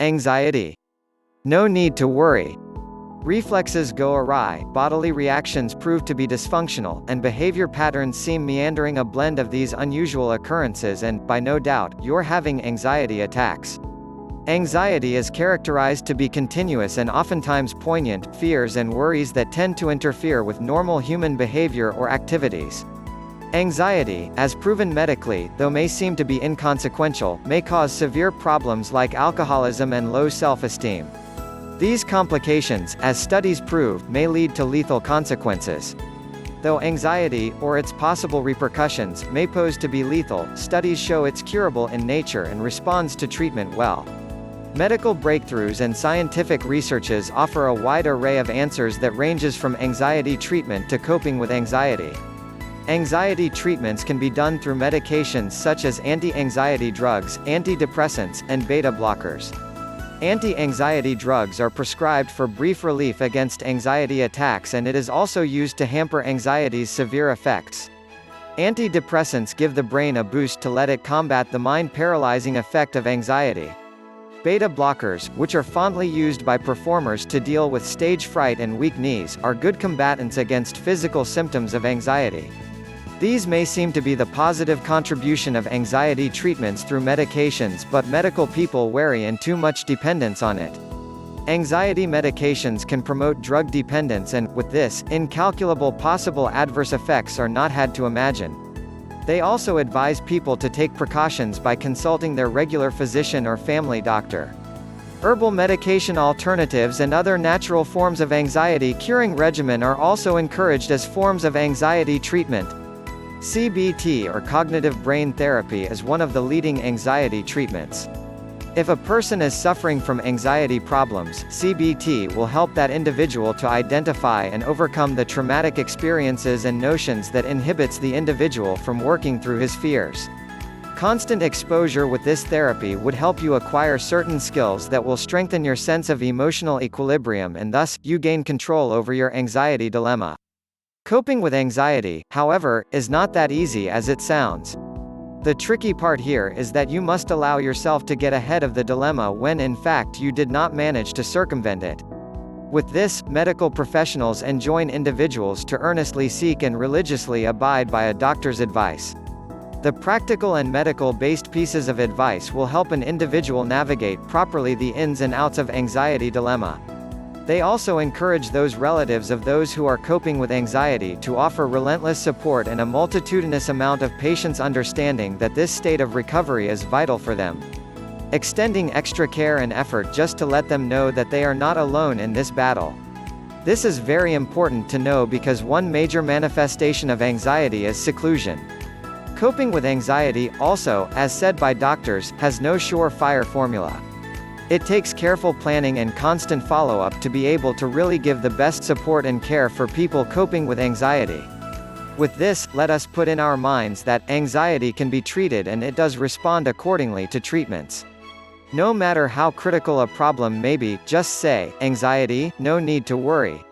Anxiety. No need to worry. Reflexes go awry, bodily reactions prove to be dysfunctional, and behavior patterns seem meandering. A blend of these unusual occurrences and, by no doubt, you're having anxiety attacks. Anxiety is characterized to be continuous and oftentimes poignant, fears and worries that tend to interfere with normal human behavior or activities. Anxiety, as proven medically, though may seem to be inconsequential, may cause severe problems like alcoholism and low self-esteem. These complications, as studies prove, may lead to lethal consequences. Though anxiety, or its possible repercussions, may pose to be lethal, studies show it's curable in nature and responds to treatment well. Medical breakthroughs and scientific researches offer a wide array of answers that ranges from anxiety treatment to coping with anxiety. Anxiety treatments can be done through medications such as anti-anxiety drugs, antidepressants, and beta blockers. Anti-anxiety drugs are prescribed for brief relief against anxiety attacks, and it is also used to hamper anxiety's severe effects. Antidepressants give the brain a boost to let it combat the mind-paralyzing effect of anxiety. Beta blockers, which are fondly used by performers to deal with stage fright and weak knees, are good combatants against physical symptoms of anxiety. These may seem to be the positive contribution of anxiety treatments through medications, but medical people worry in too much dependence on it. Anxiety medications can promote drug dependence and, with this, incalculable possible adverse effects are not had to imagine. They also advise people to take precautions by consulting their regular physician or family doctor. Herbal medication alternatives and other natural forms of anxiety curing regimen are also encouraged as forms of anxiety treatment. CBT, or cognitive brain therapy, is one of the leading anxiety treatments. If a person is suffering from anxiety problems, CBT will help that individual to identify and overcome the traumatic experiences and notions that inhibits the individual from working through his fears. Constant exposure with this therapy would help you acquire certain skills that will strengthen your sense of emotional equilibrium, and thus, you gain control over your anxiety dilemma. Coping with anxiety, however, is not that easy as it sounds. The tricky part here is that you must allow yourself to get ahead of the dilemma when in fact you did not manage to circumvent it. With this, medical professionals enjoin individuals to earnestly seek and religiously abide by a doctor's advice. The practical and medical-based pieces of advice will help an individual navigate properly the ins and outs of anxiety dilemma. They also encourage those relatives of those who are coping with anxiety to offer relentless support and a multitudinous amount of patience, understanding that this state of recovery is vital for them. Extending extra care and effort just to let them know that they are not alone in this battle. This is very important to know because one major manifestation of anxiety is seclusion. Coping with anxiety, also, as said by doctors, has no surefire formula. It takes careful planning and constant follow-up to be able to really give the best support and care for people coping with anxiety. With this, let us put in our minds that anxiety can be treated, and it does respond accordingly to treatments. No matter how critical a problem may be, just say, "Anxiety, no need to worry."